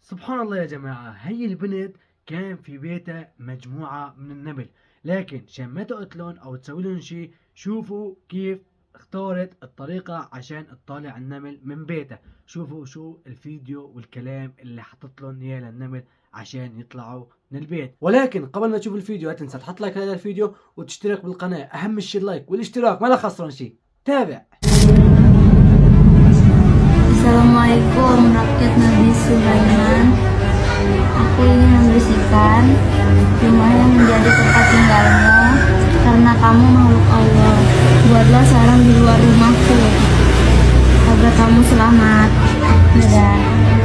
سبحان الله يا جماعة، هي البنت كان في بيتها مجموعة من النمل، لكن عشان ما تقتلن أو تسوي لهم شي. شوفوا كيف اختارت الطريقة عشان تطالع النمل من بيتها. شوفوا شو الفيديو والكلام اللي حطت لهم اياه للنمل عشان يطلعوا من البيت. ولكن قبل ما تشوف الفيديو لا تنسى تحط لايك لهذا الفيديو وتشترك بالقناة. أهم شي اللايك والاشتراك، ما لا خسران شي. تابع. Assalamualaikum rakyat Nabi Sulaiman. Aku ingin membersihkan rumah yang menjadi tempat tinggalmu karena kamu makhluk Allah. Buatlah sarang di luar rumahku agar kamu selamat. Dadah.